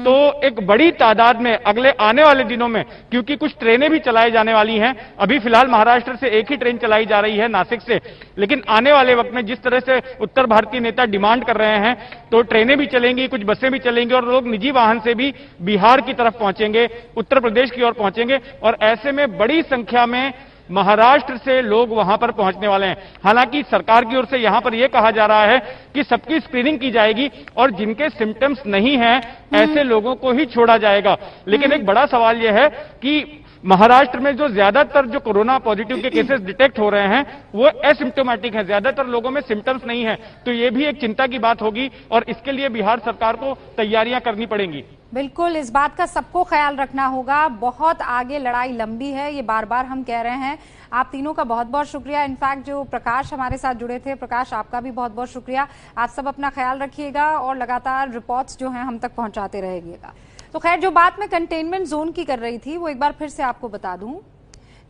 तो एक बड़ी तादाद में अगले आने वाले दिनों में, क्योंकि कुछ ट्रेनें भी चलाई जाने वाली हैं, अभी फिलहाल महाराष्ट्र से एक ही ट्रेन चलाई जा रही है नासिक से, लेकिन आने वाले वक्त में जिस तरह से उत्तर भारतीय नेता डिमांड कर रहे हैं तो ट्रेनें भी चलेंगी, कुछ बसें भी चलेंगी और लोग निजी वाहन से भी बिहार की तरफ पहुंचेंगे, उत्तर प्रदेश की ओर पहुंचेंगे और ऐसे में बड़ी संख्या में महाराष्ट्र से लोग वहां पर पहुंचने वाले हैं। हालांकि सरकार की ओर से यहां पर यह कहा जा रहा है कि सबकी स्क्रीनिंग की जाएगी और जिनके सिम्टम्स नहीं हैं ऐसे लोगों को ही छोड़ा जाएगा। लेकिन एक बड़ा सवाल यह है कि महाराष्ट्र में जो ज्यादातर जो कोरोना पॉजिटिव के केसेस डिटेक्ट हो रहे हैं वो एसिम्प्टोमेटिक हैं, ज्यादातर लोगों में सिम्टम्स नहीं है, तो ये भी एक चिंता की बात होगी और इसके लिए बिहार सरकार को तैयारियां करनी पड़ेंगी। बिल्कुल, इस बात का सबको ख्याल रखना होगा। बहुत आगे लड़ाई लंबी है, ये बार बार हम कह रहे हैं। आप तीनों का बहुत बहुत शुक्रिया। इनफैक्ट जो प्रकाश हमारे साथ जुड़े थे, प्रकाश आपका भी बहुत बहुत शुक्रिया। आप सब अपना ख्याल रखिएगा और लगातार रिपोर्ट्स जो हैं हम तक पहुंचाते रहिएगा। तो खैर, जो बात मैं कंटेनमेंट जोन की कर रही थी वो एक बार फिर से आपको बता दूं।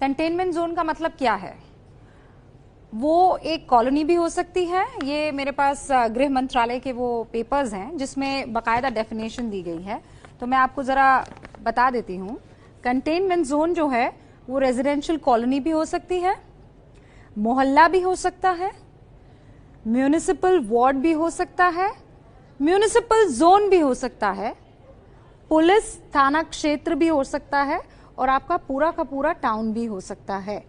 कंटेनमेंट जोन का मतलब क्या है? वो एक कॉलोनी भी हो सकती है। ये मेरे पास गृह मंत्रालय के वो पेपर्स हैं जिसमें बाकायदा डेफिनेशन दी गई है, तो मैं आपको जरा बता देती हूँ। कंटेनमेंट जोन जो है वो रेजिडेंशियल कॉलोनी भी हो सकती है, मोहल्ला भी हो सकता है, म्यूनिसिपल वार्ड भी हो सकता है, म्यूनिसिपल जोन भी हो सकता है, पुलिस थाना क्षेत्र भी हो सकता है और आपका पूरा का पूरा टाउन भी हो सकता है।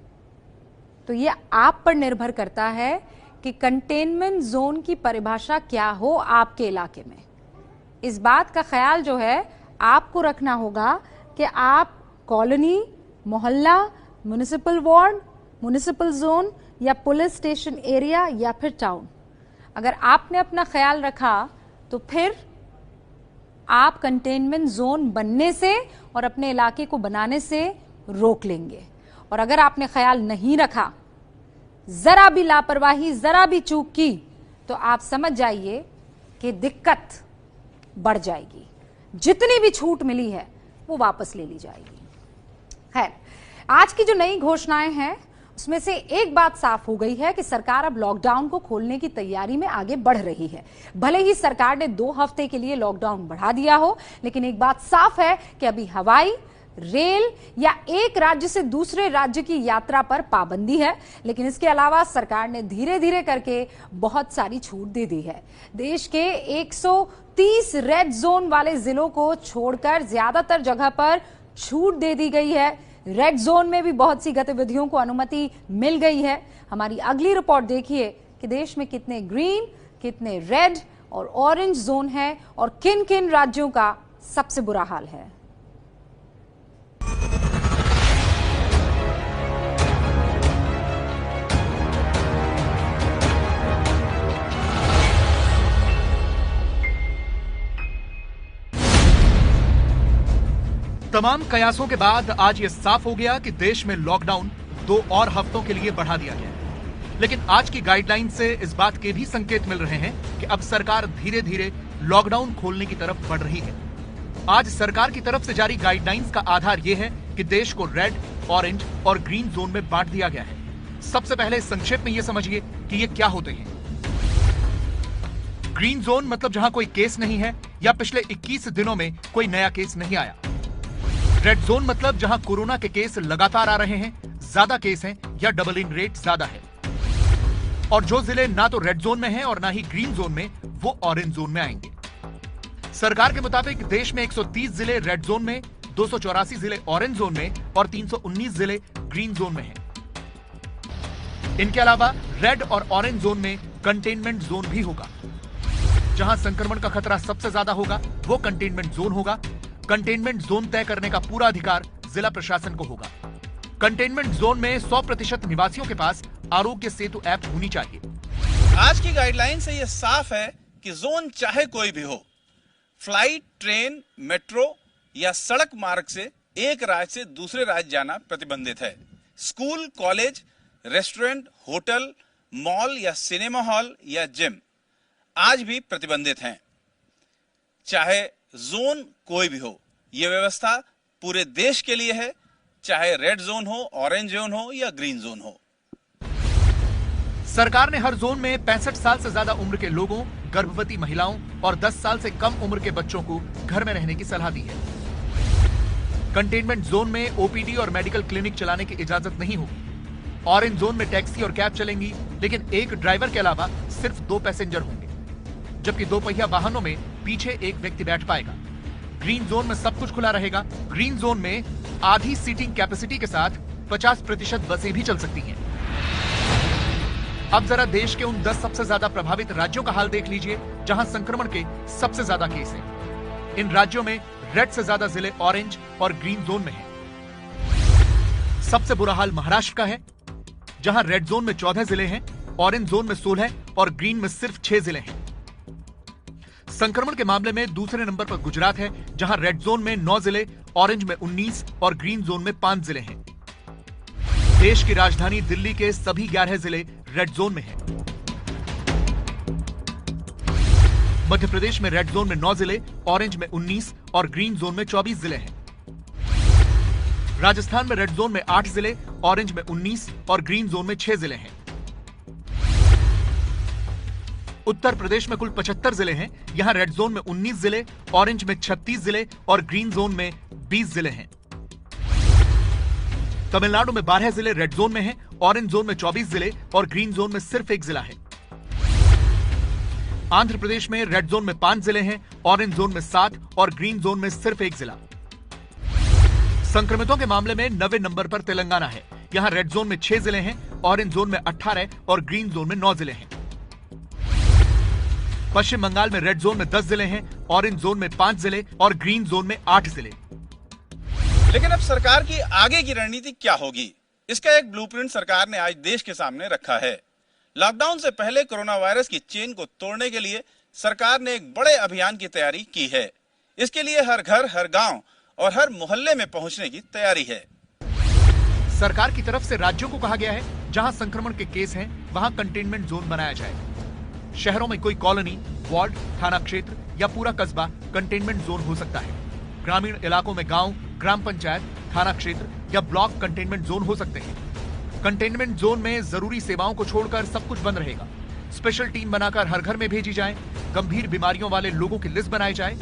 तो ये आप पर निर्भर करता है कि कंटेनमेंट जोन की परिभाषा क्या हो आपके इलाके में। इस बात का ख्याल जो है आपको रखना होगा कि आप कॉलोनी, मोहल्ला, म्युनिसिपल वार्ड, म्युनिसिपल जोन या पुलिस स्टेशन एरिया या फिर टाउन, अगर आपने अपना ख्याल रखा तो फिर आप कंटेनमेंट जोन बनने से और अपने इलाके को बनाने से रोक लेंगे। और अगर आपने ख्याल नहीं रखा, जरा भी लापरवाही, जरा भी चूक की, तो आप समझ जाइए कि दिक्कत बढ़ जाएगी। जितनी भी छूट मिली है वो वापस ले ली जाएगी। खैर, आज की जो नई घोषणाएं हैं उसमें से एक बात साफ हो गई है कि सरकार अब लॉकडाउन को खोलने की तैयारी में आगे बढ़ रही है। भले ही सरकार ने 2 हफ्ते के लिए लॉकडाउन बढ़ा दिया हो, लेकिन एक बात साफ है कि अभी हवाई, रेल या एक राज्य से दूसरे राज्य की यात्रा पर पाबंदी है। लेकिन इसके अलावा सरकार ने धीरे धीरे करके बहुत सारी छूट दे दी है। देश के 130 रेड जोन वाले जिलों को छोड़कर ज्यादातर जगह पर छूट दे दी गई है। रेड जोन में भी बहुत सी गतिविधियों को अनुमति मिल गई है। हमारी अगली रिपोर्ट देखिए कि देश में कितने ग्रीन, कितने रेड और ऑरेंज जोन है और किन किन राज्यों का सबसे बुरा हाल है। तमाम कयासों के बाद आज ये साफ हो गया कि देश में लॉकडाउन 2 और हफ्तों के लिए बढ़ा दिया गया है। लेकिन आज की गाइडलाइन से इस बात के भी संकेत मिल रहे हैं कि अब सरकार धीरे धीरे लॉकडाउन खोलने की तरफ बढ़ रही है। आज सरकार की तरफ से जारी गाइडलाइंस का आधार यह है कि देश को रेड, ऑरेंज और ग्रीन जोन में बांट दिया गया है। सबसे पहले संक्षेप में यह समझिए कि ये क्या होते हैं। ग्रीन जोन मतलब जहां कोई केस नहीं है या पिछले 21 दिनों में कोई नया केस नहीं आया। रेड जोन मतलब जहां कोरोना के केस लगातार आ रहे हैं, ज्यादा केस हैं या डबलिंग रेट ज्यादा है। और जो जिले ना तो रेड जोन में हैं और ना ही ग्रीन जोन में, वो ऑरेंज जोन में आएंगे। सरकार के मुताबिक देश में 130 जिले रेड जोन में, 284 जिले ऑरेंज जोन में और 319 जिले ग्रीन जोन में हैं। इनके अलावा रेड और ऑरेंज जोन में कंटेनमेंट जोन भी होगा। जहां संक्रमण का खतरा सबसे ज्यादा होगा वो कंटेनमेंट जोन होगा। कंटेनमेंट जोन तय करने का पूरा अधिकार जिला प्रशासन को होगा। कंटेनमेंट जोन में 100% निवासियों के पास आरोग्य सेतु ऐप होनी चाहिए। आज की गाइडलाइन से यह साफ है कि जोन चाहे कोई भी हो, फ्लाइट, ट्रेन, मेट्रो या सड़क मार्ग से एक राज्य से दूसरे राज्य जाना प्रतिबंधित है। School, college, restaurant, hotel, mall या सिनेमा हॉल या जिम आज भी प्रतिबंधित हैं, चाहे जोन कोई भी हो। यह व्यवस्था पूरे देश के लिए है, चाहे रेड जोन हो, ऑरेंज जोन हो या ग्रीन जोन हो। सरकार ने हर जोन में 65 साल से ज्यादा उम्र के लोगों, गर्भवती महिलाओं और 10 साल से कम उम्र के बच्चों को घर में रहने की सलाह दी है। कंटेनमेंट जोन में ओपीडी और मेडिकल क्लिनिक चलाने की इजाजत नहीं होगी। ऑरेंज जोन में टैक्सी और कैब चलेंगी, लेकिन एक ड्राइवर के अलावा सिर्फ 2 पैसेंजर होंगे, जबकि 2 पहिया वाहनों में पीछे एक व्यक्ति बैठ पाएगा। ग्रीन जोन में सब कुछ खुला रहेगा। ग्रीन जोन में आधी सीटिंग कैपेसिटी के साथ 50% बसें भी चल सकती हैं। अब जरा देश के उन 10 सबसे ज्यादा प्रभावित राज्यों का हाल देख लीजिए जहां संक्रमण के सबसे ज्यादा केस हैं। इन राज्यों में रेड से ज्यादा जिले ऑरेंज और ग्रीन जोन में हैं। सबसे बुरा हाल महाराष्ट्र का है, जहां रेड जोन में 14 जिले हैं, ऑरेंज जोन में 16 और ग्रीन में सिर्फ 6 जिले हैं। संक्रमण के मामले में दूसरे नंबर पर गुजरात है, जहां रेड जोन में 9 जिले, ऑरेंज में 19 और ग्रीन जोन में 5 जिले हैं। देश की राजधानी दिल्ली के सभी 11 जिले रेड जोन में हैं। मध्य प्रदेश में रेड जोन में 9 जिले, ऑरेंज में 19 और ग्रीन जोन में 24 जिले हैं। राजस्थान में रेड जोन में 8 जिले, ऑरेंज में 19 और ग्रीन जोन में 6 जिले हैं। उत्तर प्रदेश में कुल 75 जिले हैं। यहां रेड जोन में 19 जिले, ऑरेंज में 36 जिले और ग्रीन जोन में 20 जिले हैं। तमिलनाडु में 12 जिले रेड जोन में हैं, ऑरेंज जोन में 24 जिले और ग्रीन जोन में सिर्फ 1 जिला है। आंध्र प्रदेश में रेड जोन में 5 जिले हैं, ऑरेंज जोन में 7 और ग्रीन जोन में सिर्फ 1 जिला। संक्रमितों के मामले में 9वें नंबर पर तेलंगाना है। यहां रेड जोन में 6 जिले हैं, ऑरेंज जोन में 18 और ग्रीन जोन में 9 जिले हैं। पश्चिम बंगाल में रेड जोन में 10 जिले हैं, ऑरेंज जोन में 5 जिले और ग्रीन जोन में 8 जिले। लेकिन अब सरकार की आगे की रणनीति क्या होगी, इसका एक ब्लूप्रिंट सरकार ने आज देश के सामने रखा है। लॉकडाउन से पहले कोरोना वायरस की चेन को तोड़ने के लिए सरकार ने एक बड़े अभियान की तैयारी की है। इसके लिए हर घर, हर गांव और हर मोहल्ले में पहुंचने की तैयारी है। सरकार की तरफ से राज्यों को कहा गया है जहां संक्रमण के केस हैं वहां कंटेनमेंट जोन बनाया जाए। शहरों में कोई कॉलोनी, वार्ड, थाना क्षेत्र या पूरा कस्बा कंटेनमेंट जोन हो सकता है। ग्रामीण इलाकों में गांव, ग्राम पंचायत, थाना क्षेत्र या ब्लॉक कंटेनमेंट जोन हो सकते हैं। कंटेनमेंट जोन में जरूरी सेवाओं को छोड़कर सब कुछ बंद रहेगा। स्पेशल टीम बनाकर हर घर में भेजी जाए। गंभीर बीमारियों वाले लोगों की लिस्ट बनाई जाए।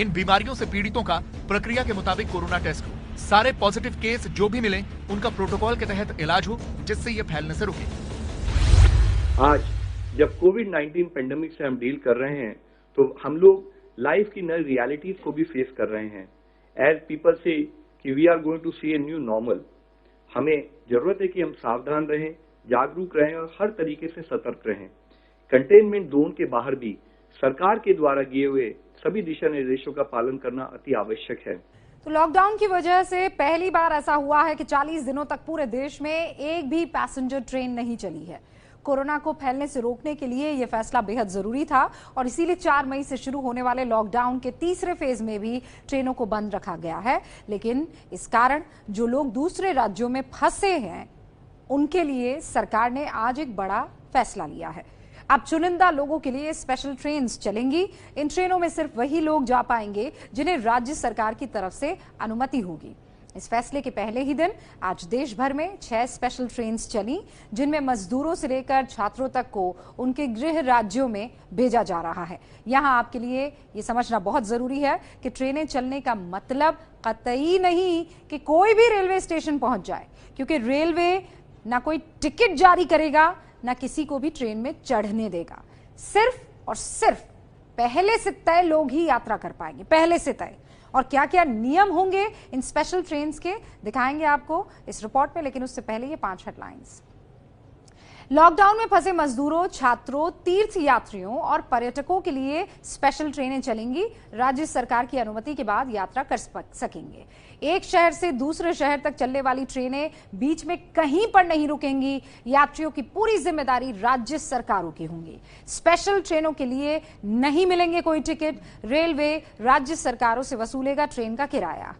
इन बीमारियों से पीड़ितों का प्रक्रिया के मुताबिक कोरोना टेस्ट हो। सारे पॉजिटिव केस जो भी मिले उनका प्रोटोकॉल के तहत इलाज हो, जिससे ये फैलने से रुके। आज जब कोविड-19 पेंडेमिक से हम डील कर रहे हैं तो हम लोग लाइफ की नई रियलिटीज को भी फेस कर रहे हैं। एज पीपल से कि we are going to see a new normal. हमें जरूरत है कि हम सावधान रहें, जागरूक रहें और हर तरीके से सतर्क रहें। कंटेनमेंट जोन के बाहर भी सरकार के द्वारा दिए हुए सभी दिशा निर्देशों का पालन करना अति आवश्यक है। तो लॉकडाउन की वजह से पहली बार ऐसा हुआ है कि 40 दिनों तक पूरे देश में एक भी पैसेंजर ट्रेन नहीं चली है। कोरोना को फैलने से रोकने के लिए यह फैसला बेहद जरूरी था और इसीलिए 4 मई से शुरू होने वाले लॉकडाउन के तीसरे फेज में भी ट्रेनों को बंद रखा गया है। लेकिन इस कारण जो लोग दूसरे राज्यों में फंसे हैं उनके लिए सरकार ने आज एक बड़ा फैसला लिया है। अब चुनिंदा लोगों के लिए स्पेशल ट्रेन्स चलेंगी। इन ट्रेनों में सिर्फ वही लोग जा पाएंगे जिन्हें राज्य सरकार की तरफ से अनुमति होगी। इस फैसले के पहले ही दिन आज देश भर में 6 स्पेशल ट्रेन्स चली, जिनमें मजदूरों से लेकर छात्रों तक को उनके गृह राज्यों में भेजा जा रहा है। यहां आपके लिए ये समझना बहुत जरूरी है कि ट्रेनें चलने का मतलब कतई नहीं कि कोई भी रेलवे स्टेशन पहुंच जाए, क्योंकि रेलवे ना कोई टिकट जारी करेगा ना किसी को भी ट्रेन में चढ़ने देगा। सिर्फ और सिर्फ पहले से तय लोग ही यात्रा कर पाएंगे, पहले से तय। और क्या क्या नियम होंगे इन स्पेशल ट्रेन्स के दिखाएंगे आपको इस रिपोर्ट में, लेकिन उससे पहले ये 5 हेडलाइंस। लॉकडाउन में फंसे मजदूरों, छात्रों, तीर्थ यात्रियों और पर्यटकों के लिए स्पेशल ट्रेनें चलेंगी। राज्य सरकार की अनुमति के बाद यात्रा कर सकेंगे। एक शहर से दूसरे शहर तक चलने वाली ट्रेनें बीच में कहीं पर नहीं रुकेंगी। यात्रियों की पूरी जिम्मेदारी राज्य सरकारों की होंगी। स्पेशल ट्रेनों के लिए नहीं मिलेंगे कोई टिकट। रेलवे राज्य सरकारों से वसूलेगा ट्रेन का किराया।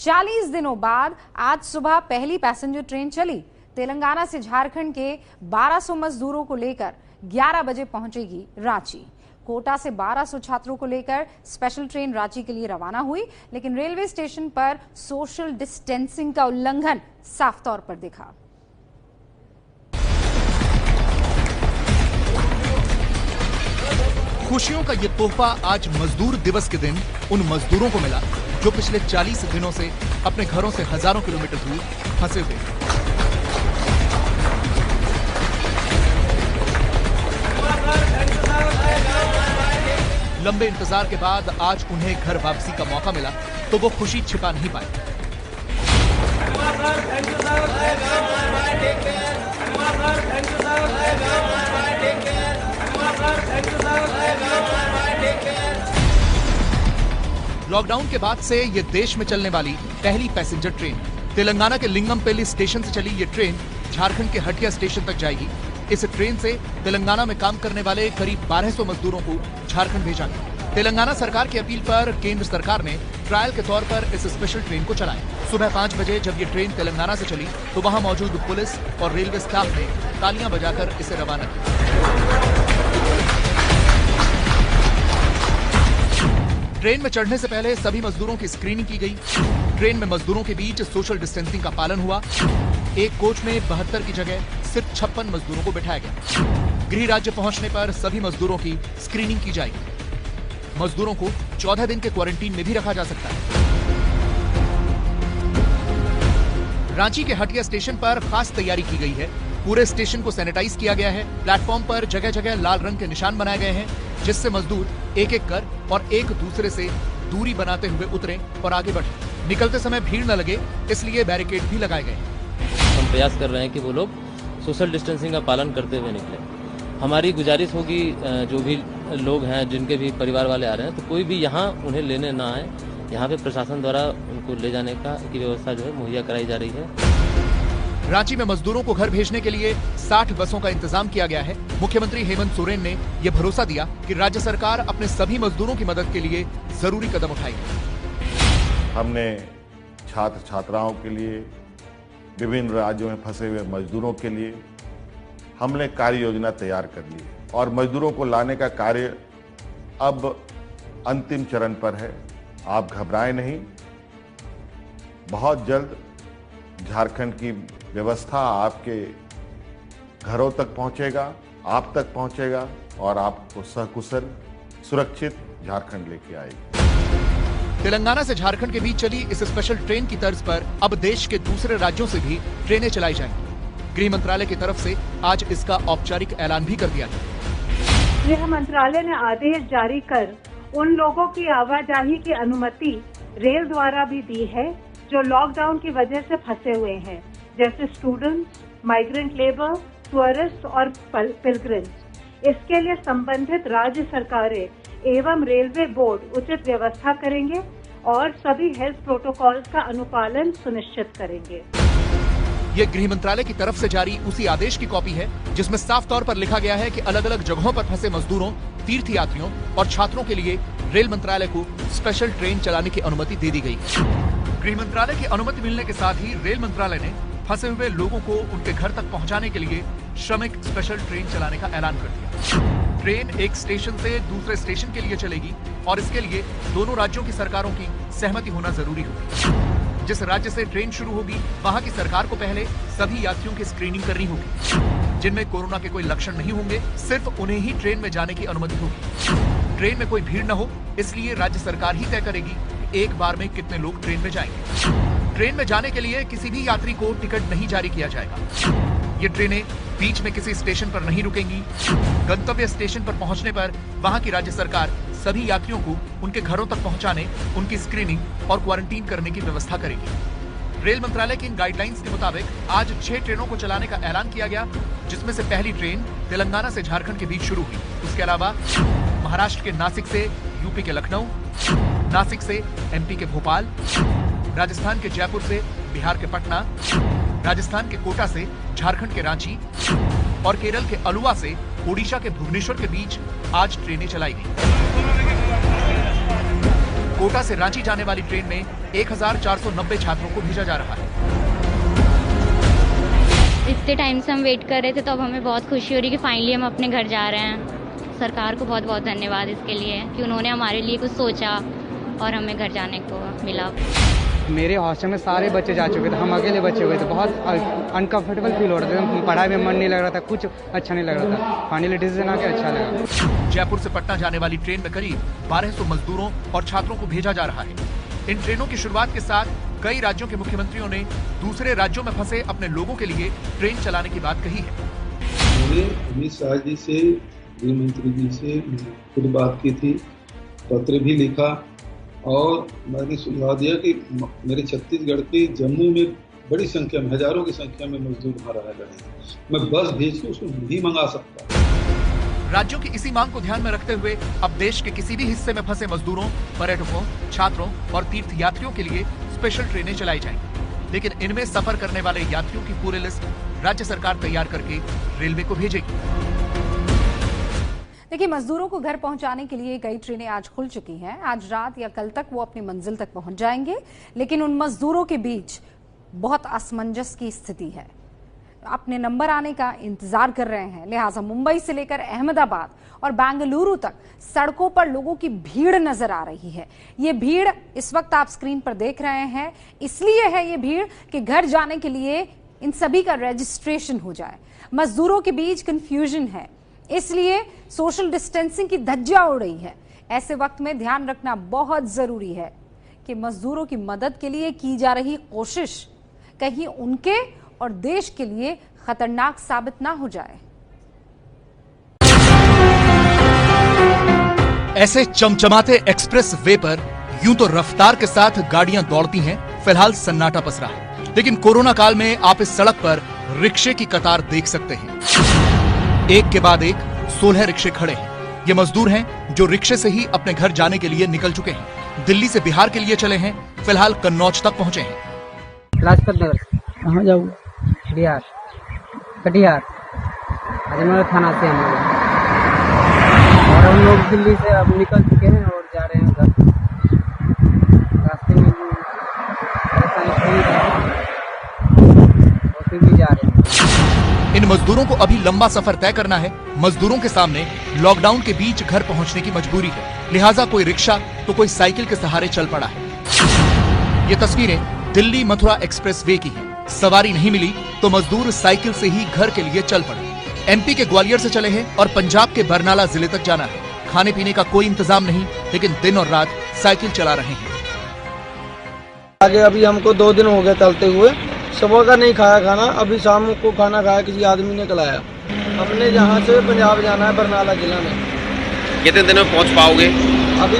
40 दिनों बाद आज सुबह पहली पैसेंजर ट्रेन चली। तेलंगाना से झारखंड के 1200 मजदूरों को लेकर 11 बजे पहुंचेगी रांची। कोटा से 1200 छात्रों को लेकर स्पेशल ट्रेन रांची के लिए रवाना हुई, लेकिन रेलवे स्टेशन पर सोशल डिस्टेंसिंग का उल्लंघन साफ तौर पर दिखा। खुशियों का ये तोहफा आज मजदूर दिवस के दिन उन मजदूरों को मिला जो पिछले 40 दिनों से अपने घरों से हजारों किलोमीटर दूर फंसे हुए। लंबे इंतजार के बाद आज उन्हें घर वापसी का मौका मिला तो वो खुशी छिपा नहीं पाए। लॉकडाउन के बाद से ये देश में चलने वाली पहली पैसेंजर ट्रेन। तेलंगाना के लिंगमपेल्ली स्टेशन से चली ये ट्रेन झारखंड के हटिया स्टेशन तक जाएगी। इस ट्रेन से तेलंगाना में काम करने वाले करीब 1200 मजदूरों को झारखंड भेजा गया। तेलंगाना सरकार की अपील पर केंद्र सरकार ने ट्रायल के तौर पर इस स्पेशल ट्रेन को चलाया। सुबह 5 बजे जब ये ट्रेन तेलंगाना से चली तो वहां मौजूद पुलिस और रेलवे स्टाफ ने तालियां बजाकर इसे रवाना किया। ट्रेन में चढ़ने से पहले सभी मजदूरों की स्क्रीनिंग की गई। ट्रेन में मजदूरों के बीच सोशल डिस्टेंसिंग का पालन हुआ। एक कोच में 72 की जगह सिर्फ 56 मजदूरों को बिठाया गया। गृह राज्य पहुंचने पर सभी मजदूरों की स्क्रीनिंग की जाएगी। मजदूरों को 14 दिन के क्वारंटीन में भी रखा जा सकता है। रांची के हटिया स्टेशन पर खास तैयारी की गई है। पूरे स्टेशन को सैनिटाइज किया गया है। प्लेटफॉर्म पर जगह जगह लाल रंग के निशान बनाए गए हैं, जिससे मजदूर एक एक कर और एक दूसरे से दूरी बनाते हुए उतरे और आगे बढ़े। निकलते समय भीड़ न लगे, इसलिए बैरिकेड भी लगाए गए। हम प्रयास कर रहे हैं कि वो लोग सोशल डिस्टेंसिंग का पालन करते हुए निकले। हमारी गुजारिश होगी जो भी लोग हैं जिनके भी परिवार वाले आ रहे हैं तो कोई भी यहाँ उन्हें लेने ना आए। यहाँ पे प्रशासन द्वारा उनको ले जाने की व्यवस्था जो है मुहैया कराई जा रही है। रांची में मजदूरों को घर भेजने के लिए 60 बसों का इंतजाम किया गया है। मुख्यमंत्री हेमंत सोरेन ने यह भरोसा दिया कि राज्य सरकार अपने सभी मजदूरों की मदद के लिए जरूरी कदम उठाएगी। हमने छात्र छात्राओं के लिए, विभिन्न राज्यों में फंसे हुए मजदूरों के लिए हमने कार्य योजना तैयार कर ली और मजदूरों को लाने का कार्य अब अंतिम चरण पर है। आप घबराएं नहीं, बहुत जल्द झारखंड की व्यवस्था आपके घरों तक पहुंचेगा, आप तक पहुंचेगा और आपको सकुशल सुरक्षित झारखंड लेके आएगी। तेलंगाना से झारखंड के बीच चली इस स्पेशल ट्रेन की तर्ज पर अब देश के दूसरे राज्यों से भी ट्रेनें चलाई जाएंगी। गृह मंत्रालय की तरफ से आज इसका औपचारिक ऐलान भी कर दिया गया। गृह मंत्रालय ने आदेश जारी कर उन लोगों की आवाजाही की अनुमति रेल द्वारा भी दी है जो लॉकडाउन की वजह से फंसे हुए हैं, जैसे स्टूडेंट्स, माइग्रेंट लेबर, टूरिस्ट और पिलग्रिम्स। इसके लिए संबंधित राज्य सरकारें एवं रेलवे बोर्ड उचित व्यवस्था करेंगे और सभी हेल्थ प्रोटोकॉल्स का अनुपालन सुनिश्चित करेंगे। ये गृह मंत्रालय की तरफ से जारी उसी आदेश की कॉपी है जिसमें साफ तौर पर लिखा गया है कि अलग अलग जगहों पर फंसे मजदूरों, तीर्थयात्रियों और छात्रों के लिए रेल मंत्रालय को स्पेशल ट्रेन चलाने की अनुमति दे दी गई। गृह मंत्रालय की अनुमति मिलने के साथ ही रेल मंत्रालय ने फंसे हुए लोगों को उनके घर तक पहुंचाने के लिए श्रमिक स्पेशल ट्रेन चलाने का ऐलान कर दिया। ट्रेन एक स्टेशन से दूसरे स्टेशन के लिए चलेगी और इसके लिए दोनों राज्यों की सरकारों की सहमति होना जरूरी होगी। जिस राज्य से ट्रेन शुरू होगी वहां की सरकार को पहले सभी यात्रियों की स्क्रीनिंग करनी होगी। जिनमें कोरोना के कोई लक्षण नहीं होंगे, सिर्फ उन्हें ही ट्रेन में जाने की अनुमति होगी। ट्रेन में कोई भीड़ न हो, इसलिए राज्य सरकार ही तय करेगी कि एक बार में कितने लोग ट्रेन में जाएंगे। ट्रेन में जाने के लिए किसी भी यात्री को टिकट नहीं जारी किया जाएगा। ये ट्रेनें बीच में किसी स्टेशन पर नहीं रुकेंगी। गंतव्य स्टेशन पर पहुंचने पर वहां की राज्य सरकार सभी यात्रियों को उनके घरों तक पहुंचाने, उनकी स्क्रीनिंग और क्वारंटीन करने की व्यवस्था करेगी। रेल मंत्रालय की इन गाइडलाइंस के मुताबिक आज 6 ट्रेनों को चलाने का ऐलान किया गया, जिसमें से पहली ट्रेन तेलंगाना से झारखंड के बीच शुरू हुई। उसके अलावा महाराष्ट्र के नासिक से यूपी के लखनऊ, नासिक से एमपी के भोपाल, राजस्थान के जयपुर से बिहार के पटना, राजस्थान के कोटा से झारखंड के रांची और केरल के अलुवा से ओडिशा के भुवनेश्वर के बीच आज ट्रेनें चलाई गई। कोटा से रांची जाने वाली ट्रेन में 1490 छात्रों को भेजा जा रहा है। इतने टाइम से हम वेट कर रहे थे, तो अब हमें बहुत खुशी हो रही है कि फाइनली हम अपने घर जा रहे हैं। सरकार को बहुत बहुत धन्यवाद इसके लिए कि उन्होंने हमारे लिए कुछ सोचा और हमें घर जाने को मिला। मेरे हॉस्टल में सारे बच्चे जा चुके थे, हम अकेले बच्चे हुए थे। बहुत अनकंफर्टेबल फील हो रहा था, पढ़ाई में मन नहीं लग रहा था, कुछ अच्छा नहीं लग रहा था। फाइनली डिसीजन आके अच्छा लगा। जयपुर से पटना जाने वाली ट्रेन में करीब 1200 मजदूरों और छात्रों को भेजा जा रहा है। इन ट्रेनों की शुरुआत के साथ कई राज्यों के मुख्यमंत्रियों ने दूसरे राज्यों में फंसे अपने लोगों के लिए ट्रेन चलाने की बात कही है। मैंने अमित शाह जी से, गृह मंत्री जी से खुद बात की थी, पत्र भी लिखा और मैंने सुझाव दिया कि मेरे छत्तीसगढ़ के जम्मू में बड़ी संख्या में, हजारों की संख्या में मजदूर वहाँ रह रहे हैं। मैं बस भेज के उसको नहीं मंगा सकता। राज्यों की इसी मांग को ध्यान में रखते हुए अब देश के किसी भी हिस्से में फंसे मजदूरों, पर्यटकों, छात्रों और तीर्थ यात्रियों के लिए स्पेशल ट्रेनें चलाई जाएंगी। लेकिन इनमें सफर करने वाले यात्रियों की पूरी लिस्ट राज्य सरकार तैयार करके रेलवे को भेजेगी। देखिए, मजदूरों को घर पहुंचाने के लिए कई ट्रेनें आज खुल चुकी हैं। आज रात या कल तक वो अपनी मंजिल तक पहुंच जाएंगे, लेकिन उन मजदूरों के बीच बहुत असमंजस की स्थिति है। अपने नंबर आने का इंतजार कर रहे हैं, लिहाजा मुंबई से लेकर अहमदाबाद और बेंगलुरु तक सड़कों पर लोगों की भीड़ नजर आ रही है। ये भीड़ इस वक्त आप स्क्रीन पर देख रहे हैं, इसलिए है ये भीड़ कि घर जाने के लिए इन सभी का रजिस्ट्रेशन हो जाए। मजदूरों के बीच कंफ्यूजन है, इसलिए सोशल डिस्टेंसिंग की धज्जियां उड़ रही है। ऐसे वक्त में ध्यान रखना बहुत जरूरी है कि मजदूरों की मदद के लिए की जा रही कोशिश कहीं उनके और देश के लिए खतरनाक साबित ना हो जाए। ऐसे चमचमाते एक्सप्रेस वे पर यूं तो रफ्तार के साथ गाड़ियां दौड़ती हैं, फिलहाल सन्नाटा पसरा है। लेकिन कोरोना काल में आप इस सड़क पर रिक्शे की कतार देख सकते हैं। एक के बाद एक 16 रिक्शे खड़े हैं। ये मजदूर हैं जो रिक्शे से ही अपने घर जाने के लिए निकल चुके हैं। दिल्ली से बिहार के लिए चले हैं, फिलहाल कन्नौज तक पहुंचे हैं। लाजपत नगर कहाँ जाऊँ? बिहार, कटिहार, अजमेर थाना से हम लोग, और हम लोग दिल्ली से अब निकल चुके हैं और जा रहे हैं घर। रास्ते में भी जा रहे हैं। इन मजदूरों को अभी लंबा सफर तय करना है। मजदूरों के सामने लॉकडाउन के बीच घर पहुंचने की मजबूरी है, लिहाजा कोई रिक्शा तो कोई साइकिल के सहारे चल पड़ा है। ये तस्वीरें दिल्ली मथुरा एक्सप्रेस वे की है। सवारी नहीं मिली तो मजदूर साइकिल से ही घर के लिए चल पड़े। एमपी के ग्वालियर से चले हैं और पंजाब के बरनाला जिले तक जाना है। खाने पीने का कोई इंतजाम नहीं, लेकिन दिन और रात साइकिल चला रहे हैं। आगे अभी हमको 2 दिन हो गए चलते हुए, सुबह का नहीं खाया खाना, अभी शाम को खाना खाया किसी आदमी ने खिलाया। हमने यहाँ से पंजाब जाना है बरनाला जिला में। कितने दिन में पहुँच पाओगे? अभी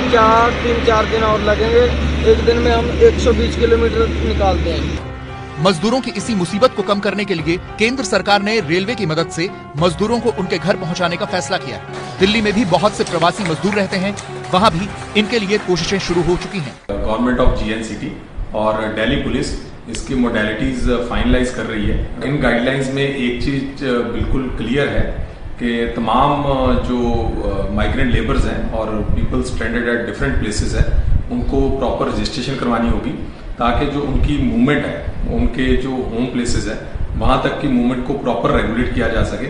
3-4 दिन और लगेंगे। एक दिन में हम 120 किलोमीटर निकालते हैं। मजदूरों की इसी मुसीबत को कम करने के लिए केंद्र सरकार ने रेलवे की मदद से मजदूरों को उनके घर पहुंचाने का फैसला किया है। दिल्ली में भी बहुत से प्रवासी मजदूर रहते हैं, वहां भी इनके लिए कोशिशें शुरू हो चुकी हैं। गवर्नमेंट ऑफ GNCT और दिल्ली पुलिस इसकी मोडेलिटीज फाइनलाइज कर रही है। इन गाइडलाइंस में एक चीज बिल्कुल क्लियर है कि तमाम जो माइग्रेंट लेबर्स हैं और people stranded at different places हैं, उनको प्रॉपर रजिस्ट्रेशन करवानी होगी ताकि जो उनकी मूवमेंट है, उनके जो होम प्लेसेस है, वहां तक की मूवमेंट को प्रॉपर रेगुलेट किया जा सके।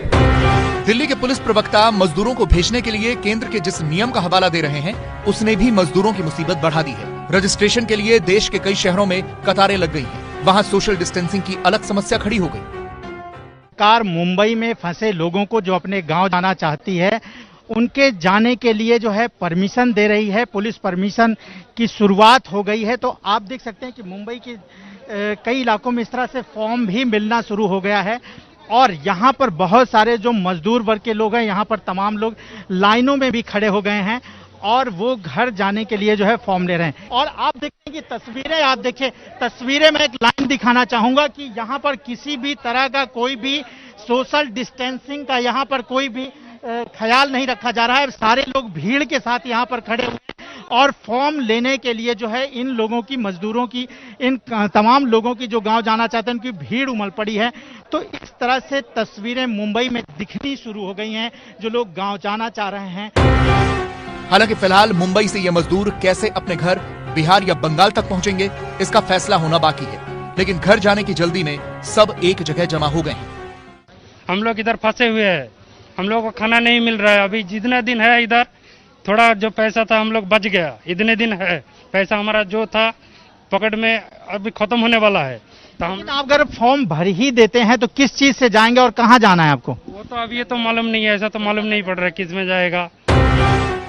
दिल्ली के पुलिस प्रवक्ता मजदूरों को भेजने के लिए केंद्र के जिस नियम का हवाला दे रहे हैं, उसने भी मजदूरों की मुसीबत बढ़ा दी है। रजिस्ट्रेशन के लिए देश के कई शहरों में कतारें लग गई हैं। वहां सोशल डिस्टेंसिंग की अलग समस्या खड़ी हो गई। सरकार मुंबई में फंसे लोगों को जो अपने गांव जाना चाहती है, उनके जाने के लिए जो है परमिशन दे रही है। पुलिस परमिशन की शुरुआत हो गई है। तो आप देख सकते हैं कि मुंबई के कई इलाकों में इस तरह से फॉर्म भी मिलना शुरू हो गया है और यहाँ पर बहुत सारे जो मजदूर वर्ग के लोग हैं, यहाँ पर तमाम लोग लाइनों में भी खड़े हो गए हैं और वो घर जाने के लिए जो है फॉर्म ले रहे हैं। और आप देखें कि तस्वीरें, आप देखिए तस्वीरें, मैं एक लाइन दिखाना चाहूंगा कि यहाँ पर किसी भी तरह का कोई भी सोशल डिस्टेंसिंग का यहाँ पर कोई भी ख्याल नहीं रखा जा रहा है। सारे लोग भीड़ के साथ यहाँ पर खड़े हुए हैं और फॉर्म लेने के लिए जो है इन लोगों की, मजदूरों की, इन तमाम लोगों की जो गांव जाना चाहते हैं, उनकी भीड़ उमड़ पड़ी है। तो इस तरह से तस्वीरें मुंबई में दिखनी शुरू हो गई हैं, जो लोग गांव जाना चाह रहे हैं। हालांकि फिलहाल मुंबई से ये मजदूर कैसे अपने घर बिहार या बंगाल तक पहुंचेंगे, इसका फैसला होना बाकी है। लेकिन घर जाने की जल्दी में सब एक जगह जमा हो गए हैं। हम लोग इधर फंसे हुए हैं, हम लोग को खाना नहीं मिल रहा है। अभी जितने दिन है इधर, थोड़ा जो पैसा था हम लोग बच गया, इतने दिन है पैसा हमारा जो था पॉकेट में अभी खत्म होने वाला है। तो हम अगर फॉर्म भर ही देते हैं तो किस चीज से जाएंगे और कहाँ जाना है आपको? वो तो अभी ये तो मालूम नहीं है, ऐसा तो मालूम नहीं पड़ रहा है किस में जाएगा।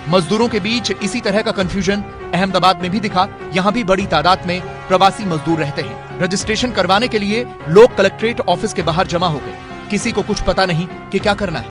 मजदूरों के बीच इसी तरह का कंफ्यूजन अहमदाबाद में भी दिखा। यहाँ भी बड़ी तादाद में प्रवासी मजदूर रहते हैं। रजिस्ट्रेशन करवाने के लिए लोग कलेक्ट्रेट ऑफिस के बाहर जमा हो गए। किसी को कुछ पता नहीं कि क्या करना है।